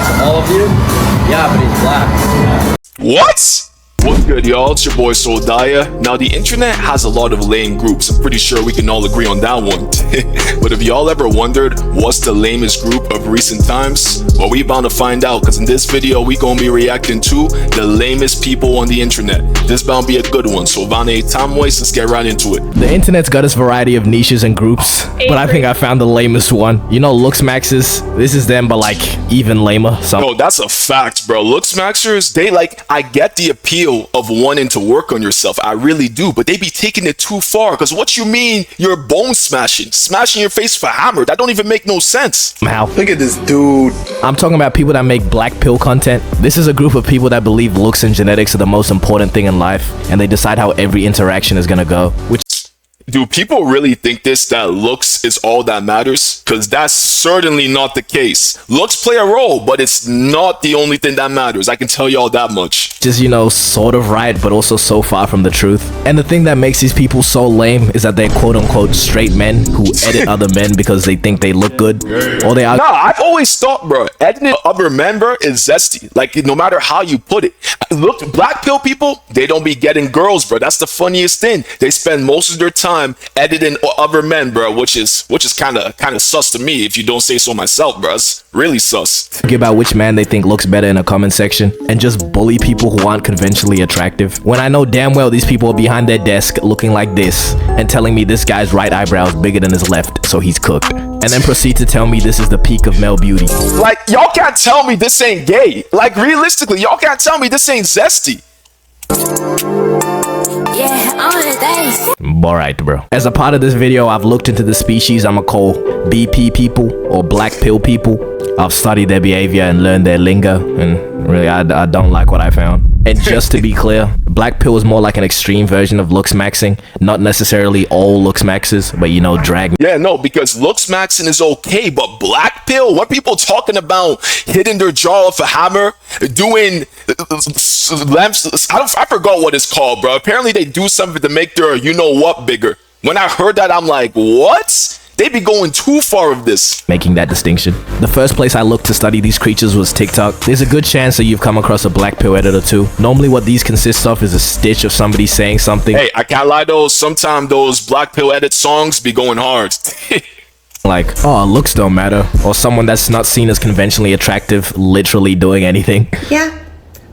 to all of you. Yeah, but he's black. What? What's good, y'all? It's your boy Soldaya. Now, the internet has a lot of lame groups. I'm pretty sure we can all agree on that one. But if y'all ever wondered what's the lamest group of recent times, well, we bound to find out, because in this video, we gonna be reacting to the lamest people on the internet. This bound to be a good one, so Vane, time waste, let's get right into it. The internet's got its variety of niches and groups, but I think I found the lamest one. You know, looks maxes? This is them, but like even lamer. No, that's a fact, bro. Looks maxers, they like, I get the appeal of wanting to work on yourself, I really do, but they be taking it too far. Because what you mean you're bone smashing your face for hammer? That don't even make no sense. How? Look at this dude. I'm talking about people that make black pill content. This is a group of people that believe looks and genetics are the most important thing in life, and they decide how every interaction is gonna go. Which, do people really think this, that looks is all that matters? Because that's certainly not the case. Looks play a role, but it's not the only thing that matters. I can tell y'all that much. is, you know, sort of right, but also so far from the truth. And the thing that makes these people so lame is that they're quote-unquote straight men who edit other men because they think they look good. Or they are. Nah, I've always thought, bro, editing other men, bro, is zesty. Like, no matter how you put it. Look, black pill people, they don't be getting girls, bro. That's the funniest thing. They spend most of their time editing other men, bro, which is kind of sus to me, if you don't say so myself, bro. It's really sus. About which man they think looks better in a comment section and just bully people who aren't conventionally attractive, when I know damn well these people are behind their desk looking like this and telling me this guy's right eyebrow is bigger than his left, so he's cooked, and then proceed to tell me this is the peak of male beauty. Like, y'all can't tell me this ain't gay. Like, realistically, y'all can't tell me this ain't zesty. Alright, bro. As a part of this video, I've looked into the species I'ma call BP people or black pill people. I've studied their behavior and learned their lingo, and really I don't like what I found. And just to be clear, black pill is more like an extreme version of looks maxing, not necessarily all looks maxes, but you know, drag. Yeah, no, because looks maxing is okay, but black pill, what people talking about hitting their jaw with a hammer, doing lamps, I forgot what it's called, bro. Apparently they do something to make their you know what bigger. When I heard that, I'm like, what? They be going too far with this. Making that distinction. The first place I looked to study these creatures was TikTok. There's a good chance that you've come across a black pill edit or two. Normally what these consist of is a stitch of somebody saying something. Hey, I can't lie though, sometimes those black pill edit songs be going hard. Like, oh, looks don't matter. Or someone that's not seen as conventionally attractive literally doing anything. Yeah,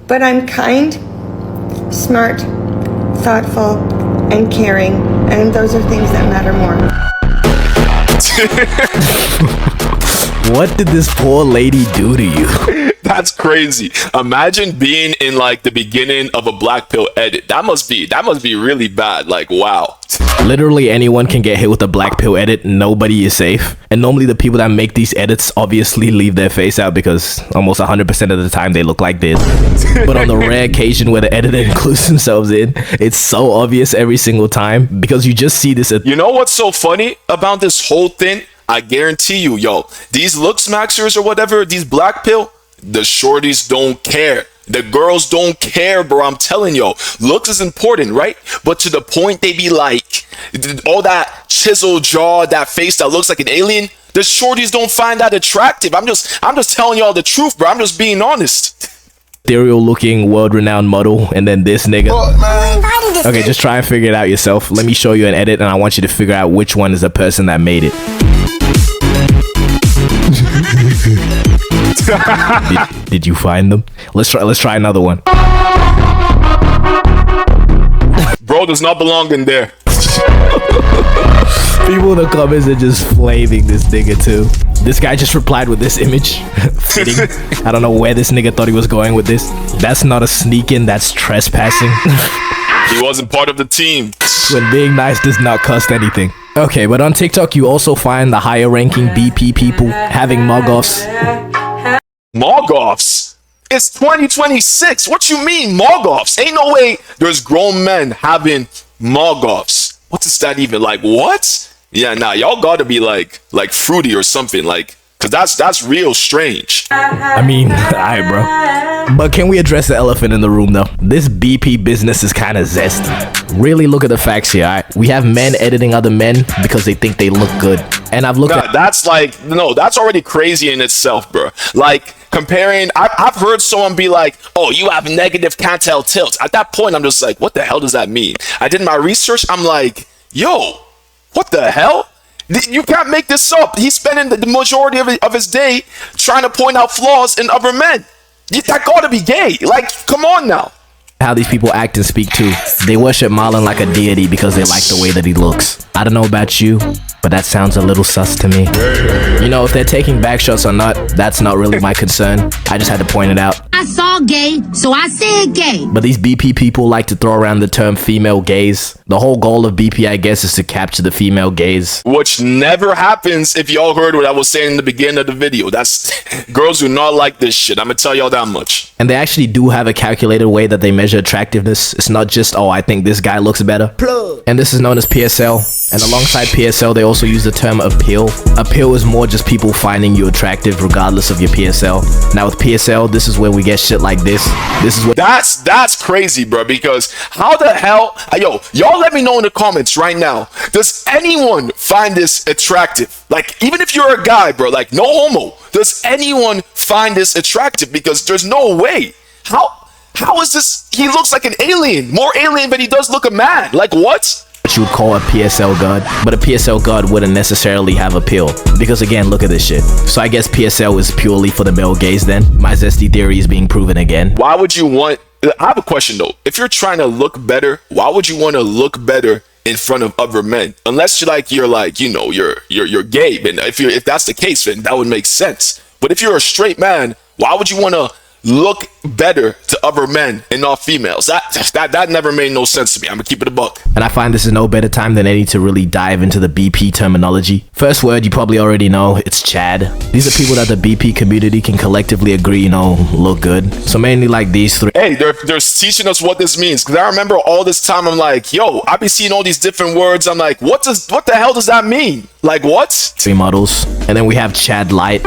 but I'm kind, smart, thoughtful, and caring, and those are things that matter more. What did this poor lady do to you? That's crazy. Imagine being in like the beginning of a black pill edit. That must be really bad. Like, wow. Literally anyone can get hit with a black pill edit. Nobody is safe. And normally the people that make these edits obviously leave their face out because almost 100% of the time they look like this. But on the rare occasion where the editor includes themselves in, it's so obvious every single time because you just see this. You know what's so funny about this whole thing? I guarantee you, yo, these looks maxers or whatever, these black pill, the shorties don't care. The girls don't care, bro. I'm telling yo, looks is important, right? But to the point they be like, all that chiseled jaw, that face that looks like an alien, the shorties don't find that attractive. I'm just telling y'all the truth, bro. I'm just being honest. Ethereal looking world-renowned model, and then this nigga. Okay, just try and figure it out yourself. Let me show you an edit and I want you to figure out which one is the person that made it. Did you find them? Let's try another one. Bro does not belong in there. People in the comments are just flaming this nigga too. This guy just replied with this image. Fitting. I don't know where this nigga thought he was going with this. That's not a sneak in, that's trespassing. He wasn't part of the team. When being nice does not cost anything. Okay, but on TikTok you also find the higher ranking BP people having mug-offs. Mog-offs? It's 2026. What you mean mog-offs? Ain't no way there's grown men having mog-offs. What is that even like? What? Yeah, nah, y'all gotta be like fruity or something. Like Cause that's real strange. I mean, alright, bro. But can we address the elephant in the room, though? This BP business is kind of zesty. Really look at the facts here, alright? We have men editing other men because they think they look good. And I've looked at... That's like, no, that's already crazy in itself, bro. Like, comparing... I've heard someone be like, oh, you have negative cantel tilt. At that point, I'm just like, what the hell does that mean? I did my research. I'm like, yo, what the hell? You can't make this up. He's spending the majority of his day trying to point out flaws in other men. That gotta be gay. Like, come on now. How these people act and speak too. They worship Marlon like a deity because they like the way that he looks. I don't know about you, but that sounds a little sus to me. You know, if they're taking back shots or not, that's not really my concern. I just had to point it out. I saw gay, so I said gay. But these BP people like to throw around the term female gaze. The whole goal of BP, I guess, is to capture the female gaze. Which never happens if y'all heard what I was saying in the beginning of the video. That's... girls do not like this shit. I'm gonna tell y'all that much. And they actually do have a calculated way that they measure attractiveness. It's not just, oh, I think this guy looks better. And this is known as PSL. And alongside PSL, they also use the term appeal. Appeal is more just people finding you attractive regardless of your PSL. Now with PSL, this is where we get shit like this. This is what... That's crazy, bro, because how the hell... Yo, y'all let me know in the comments right now. Does anyone find this attractive? Like, even if you're a guy, bro, like, no homo. Does anyone find this attractive? Because there's no way. How is this? He looks like an alien. More alien than he does look a man. Like, what? You would call a PSL god, but a PSL god wouldn't necessarily have appeal, because again, look at this shit. So I guess PSL is purely for the male gaze then. My zesty theory is being proven again. Why would you want... I have a question though. If you're trying to look better, why would you want to look better in front of other men? Unless you're gay, and if that's the case, then that would make sense. But if you're a straight man, why would you want to look better to other men and not females? That never made no sense to me. I'm gonna keep it a buck. And I find this is no better time than any to really dive into the BP terminology. First word, you probably already know, it's Chad. These are people that the BP community can collectively agree, you know, look good. So mainly like these three. Hey, they're teaching us what this means. Because I remember all this time, I'm like, yo, I be seeing all these different words. I'm like, what the hell does that mean? Like, what? Three models. And then we have Chad Light.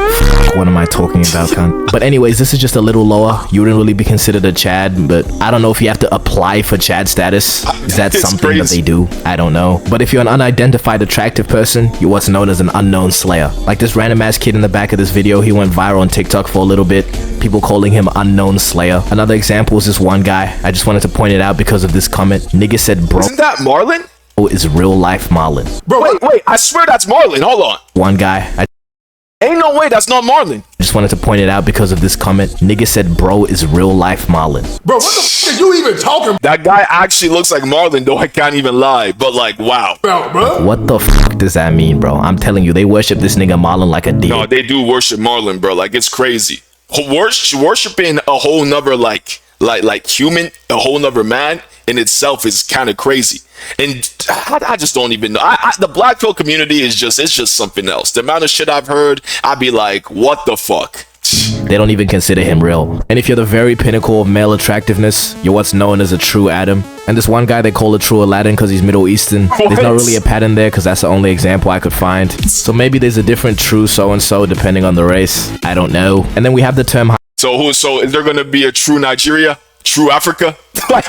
What am I talking about, cunt? But anyways, this is just a little lower. You wouldn't really be considered a Chad, but I don't know if you have to apply for Chad status. Is that something that they do? I don't know. But if you're an unidentified attractive person, you're what's known as an unknown slayer. Like this random ass kid in the back of this video, he went viral on TikTok for a little bit. People calling him unknown slayer. Another example is this one guy. I just wanted to point it out because of this comment. Nigga said, bro. Isn't that Marlon? Is real life Marlon. Bro, wait, I swear that's Marlon. Hold on. One guy. Ain't no way that's not Marlon. Just wanted to point it out because of this comment. Nigga said, bro is real life Marlon. Bro, what the f are you even talking That guy actually looks like Marlon, though I can't even lie. But like, wow. about, bro? What the f does that mean, bro? I'm telling you, they worship this nigga Marlon like a deity. No, they do worship Marlon, bro. Like, it's crazy. Worshipping a whole nother like human, a whole nother man in itself is kind of crazy. And I just don't even know. The black pill community is just something else. The amount of shit I've heard, I'd be like, what the fuck? They don't even consider him real. And if you're the very pinnacle of male attractiveness, you're what's known as a true Adam. And this one guy they call a true Aladdin because he's Middle Eastern. There's not really a pattern there because that's the only example I could find. So maybe there's a different true so-and-so depending on the race. I don't know. And then we have the term... So is there gonna be a true Nigeria? True Africa? Like,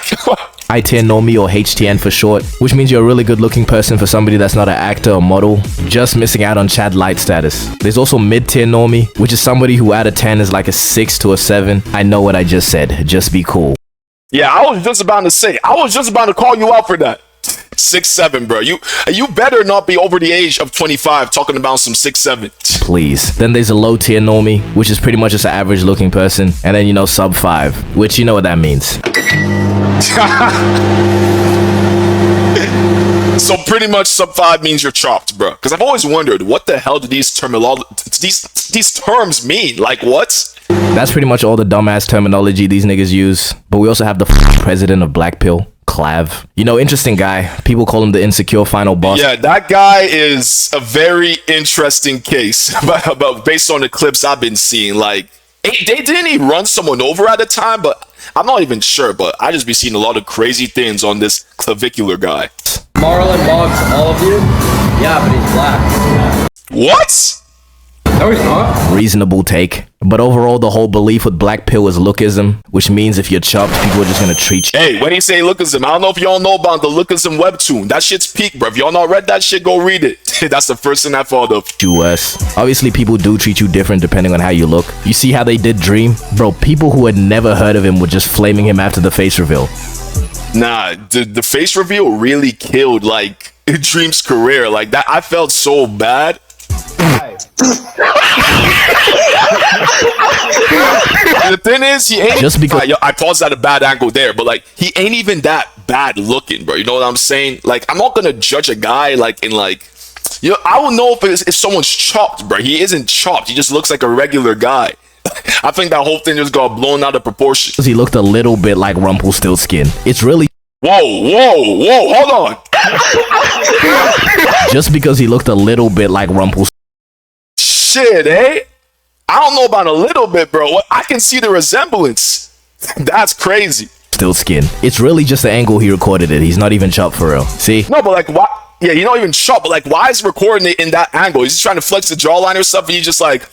high tier normie, or HTN for short, which means you're a really good looking person for somebody that's not an actor or model, just missing out on Chad Light status. There's also mid tier normie, which is somebody who out of 10 is like a 6 to a 7. I know what I just said, just be cool. Yeah, I was just about to call you out for that. 6'7", bro. You better not be over the age of 25 talking about some 6'7". Please. Then there's a low tier normie, which is pretty much just an average looking person. And then, you know, sub 5, which you know what that means. So pretty much sub 5 means you're chopped, bro. Because I've always wondered, what the hell do these terms mean? Like, what? That's pretty much all the dumbass terminology these niggas use. But we also have the president of Black Pill, Clav. You know, interesting guy. People call him the insecure final boss. Yeah, that guy is a very interesting case. But based on the clips I've been seeing, like, didn't he run someone over at the time? But I'm not even sure. But I just be seeing a lot of crazy things on this clavicular guy. Marlon Boggs, all of you? Yeah, but he's black. What? No, he's not. Reasonable take. But overall, the whole belief with black pill is lookism, which means if you're chopped, people are just gonna treat you. Hey, when he say lookism, I don't know if y'all know about the lookism webtoon. That shit's peak, bro. If y'all not read that shit, go read it. That's the first thing I thought of. US. Obviously, people do treat you different depending on how you look. You see how they did Dream? Bro, people who had never heard of him were just flaming him after the face reveal. Nah, the face reveal really killed, like, Dream's career. Like, that, I felt so bad. The thing is, he ain't just because I paused at a bad angle there, but like he ain't even that bad looking, bro. You know what I'm saying? Like I'm not gonna judge a guy like in like, you know, I will know if someone's chopped, bro. He isn't chopped. He just looks like a regular guy. I think that whole thing just got blown out of proportion. he looked a little bit like Rumpelstiltskin. It's really whoa, hold on. just because he looked a little bit like Rumpelstiltskin. Shit, eh? I don't know about a little bit, bro. I can see the resemblance. That's crazy. Still skin. It's really just the angle he recorded it. He's not even chopped for real. See? No, but like, why? Yeah, you're not even chopped, but like, why is he recording it in that angle? He's just trying to flex the jawline or stuff, and you just like,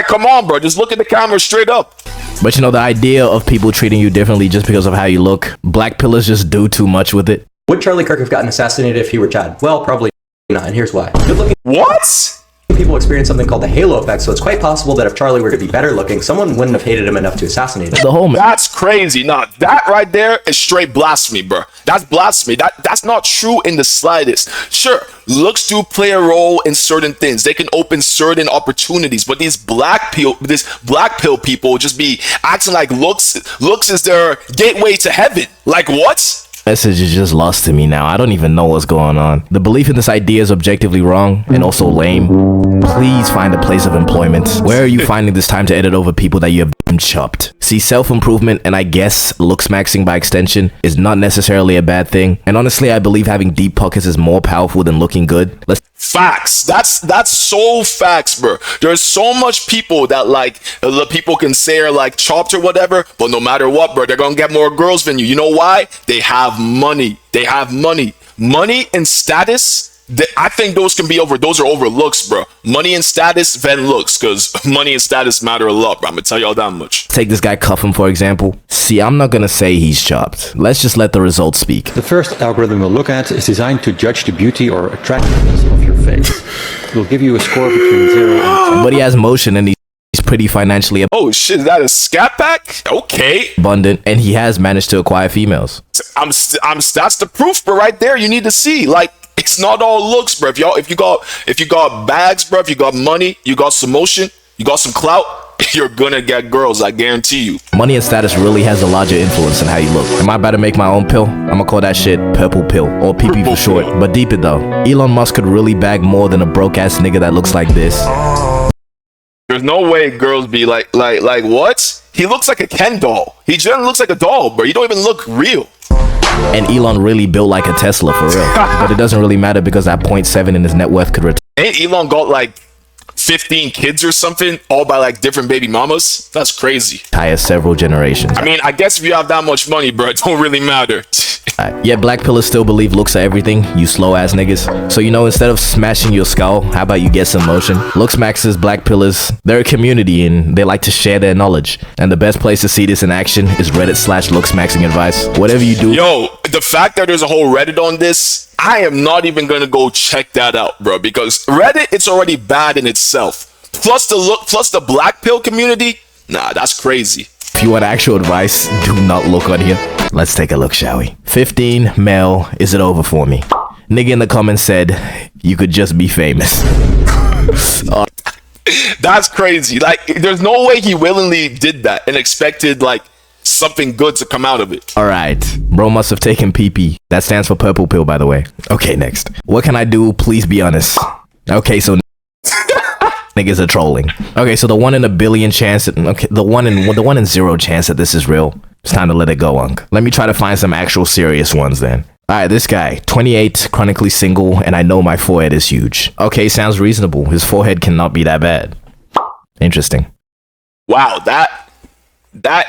come on, bro. Just look at the camera straight up. But you know, the idea of people treating you differently just because of how you look, black pillars just do too much with it. Would Charlie Kirk have gotten assassinated if he were Chad? Well, probably not, and here's why. Good-looking What? people experience something called the halo effect, so it's quite possible that if Charlie were to be better looking, someone wouldn't have hated him enough to assassinate him. The whole That's crazy. Nah, that right there is straight blasphemy, bro. That's blasphemy. That's not true in the slightest. Sure, looks do play a role in certain things. They can open certain opportunities, but these black pill people just be acting like looks is their gateway to heaven. Like what? message is just lost to me now. I don't even know what's going on. The belief in this idea is objectively wrong and also lame. Please find a place of employment. Where are you finding this time to edit over people that you have chopped? See, self-improvement and I guess looks maxing by extension is not necessarily a bad thing. And honestly, I believe having deep pockets is more powerful than looking good. Facts. That's so facts, bro. There's so much people that like people can say are like chopped or whatever, but no matter what, bro, they're gonna get more girls than you. You know why? They have money. They have money. Money and status. I think those are over looks, bro. Money and status, then looks, because money and status matter a lot, bro. I'm gonna tell y'all that much. Take this guy Cuffham, for example. See, I'm not gonna say he's chopped. Let's just let the results speak. The first algorithm we'll look at is designed to judge the beauty or attractiveness of your face. It will give you a score between 0 and 10. But he has motion and he's pretty financially Oh shit, is that a scat pack? Okay. abundant, and he has managed to acquire females. That's the proof, bro, right there. You need to see, like, it's not all looks, bro. If you got bags, bro, if you got money, you got some motion, you got some clout, you're gonna get girls, I guarantee you. Money and status really has a larger influence in how you look. Am I about to make my own pill? I'm gonna call that shit purple pill, or PP for short. But deep it though, Elon Musk could really bag more than a broke ass nigga that looks like this. There's no way girls be like what? He looks like a Ken doll. He generally looks like a doll, bro. You don't even look real. And Elon really built like a Tesla for real. But it doesn't really matter because that 0.7 in his net worth could Ain't Elon got like 15 kids or something, all by like different baby mamas? That's crazy. retire several generations. I mean, I guess if you have that much money, bro, it don't really matter. Yet black pillars still believe looks are everything, you slow ass niggas. So you know, instead of smashing your skull, how about you get some motion? Looks maxes, black pillars, they're a community and they like to share their knowledge. And the best place to see this in action is Reddit/looks maxing advice. Whatever you do. Yo, the fact that there's a whole Reddit on this, I am not even gonna go check that out, bro, because Reddit, it's already bad in itself. Plus the black pill community, nah, that's crazy. If you want actual advice, do not look on here. Let's take a look, shall we? 15, male, is it over for me? Nigga in the comments said, you could just be famous. That's crazy. Like, there's no way he willingly did that and expected, like, something good to come out of it. Alright, bro must have taken PP. That stands for purple pill, by the way. Okay, next. What can I do? Please be honest. Okay, so niggas are trolling. Okay, so the 1 in a billion chance that, okay, the one in 0 chance that this is real. It's time to let it go, Unk. Let me try to find some actual serious ones then. Alright, this guy, 28, chronically single, and I know my forehead is huge. Okay, sounds reasonable. His forehead cannot be that bad. Interesting. Wow, that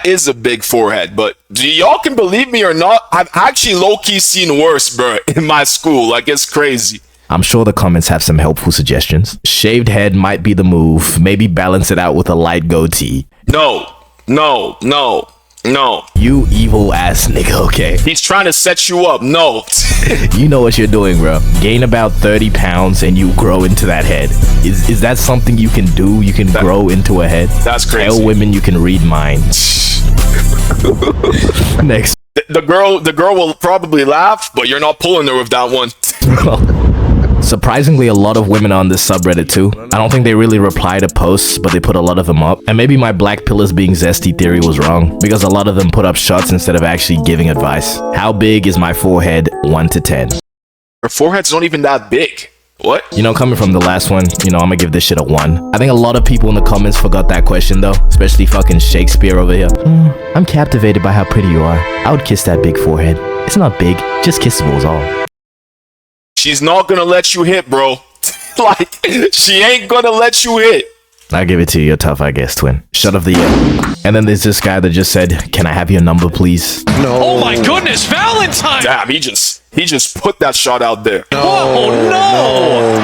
is a big forehead, but y'all can believe me or not, I've actually low-key seen worse, bro, in my school. Like, it's crazy. I'm sure the comments have some helpful suggestions. Shaved head might be the move. Maybe balance it out with a light goatee. No. You evil ass nigga, okay? He's trying to set you up. No. You know what you're doing, bro. Gain about 30 pounds and you grow into that head. Is that something you can do? You can grow into a head? That's crazy. Tell women you can read minds. Next. The girl will probably laugh, but you're not pulling her with that one. Surprisingly, a lot of women are on this subreddit too. I don't think they really reply to posts, but they put a lot of them up. And maybe my black pillars being zesty theory was wrong, because a lot of them put up shots instead of actually giving advice. How big is my forehead? 1 to 10. Her forehead's not even that big. What? You know, coming from the last one, you know, I'm gonna give this shit a 1. I think a lot of people in the comments forgot that question though, especially fucking Shakespeare over here. I'm captivated by how pretty you are. I would kiss that big forehead. It's not big, just kissable is all. She's not gonna let you hit, bro. Like, she ain't gonna let you hit. I'll give it to you. You're tough, I guess, twin. Shut of the year. And then there's this guy that just said, can I have your number, please? No. Oh my goodness, Valentine! Damn, he just put that shot out there. Whoa, no!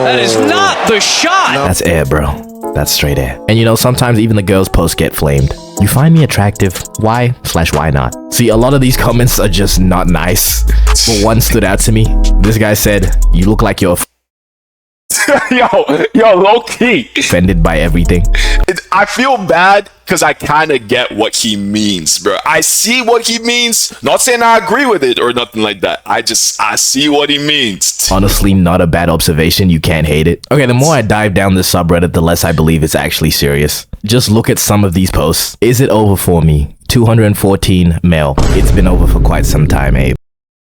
That is not the shot! That's air, bro. That's straight air. And you know, sometimes even the girls' posts get flamed. You find me attractive. Why/why not? See, a lot of these comments are just not nice. But one stood out to me. This guy said, you look like you're yo, low key. offended by everything. I feel bad because I kind of get what he means, bro. I see what he means. Not saying I agree with it or nothing like that. I see what he means. Honestly, not a bad observation. You can't hate it. Okay, the more I dive down this subreddit, the less I believe it's actually serious. Just look at some of these posts. Is it over for me? 214 male. It's been over for quite some time, Abe.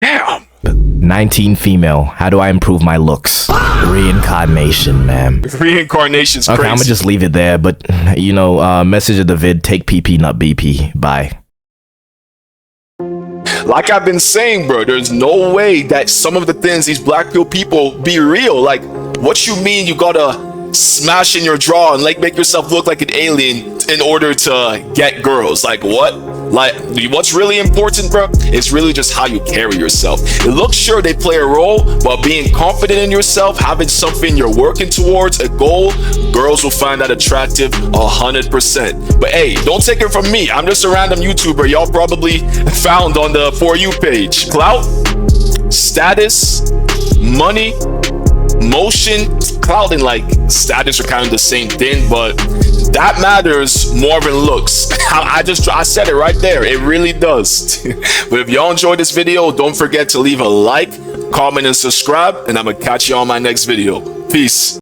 Damn. 19 female. How do I improve my looks? Reincarnation, man. Reincarnation's Okay, crazy. I'm gonna just leave it there, but you know, message of the vid, take PP, not BP. Bye. Like I've been saying, bro, there's no way that some of the things these black pill people be real. Like, what you mean you gotta smash in your draw and like make yourself look like an alien in order to get girls? Like, what? Like, what's really important, bro, is really just how you carry yourself. It looks sure they play a role, but being confident in yourself, having something you're working towards, a goal, girls will find that attractive 100%. But hey, don't take it from me. I'm just a random YouTuber y'all probably found on the For You page. Clout, status, money, motion. Clout and like status are kind of the same thing, but that matters more than looks. I said it right there. It really does. But if y'all enjoyed this video, don't forget to leave a like, comment, and subscribe, and I'm gonna catch you on my next video. Peace.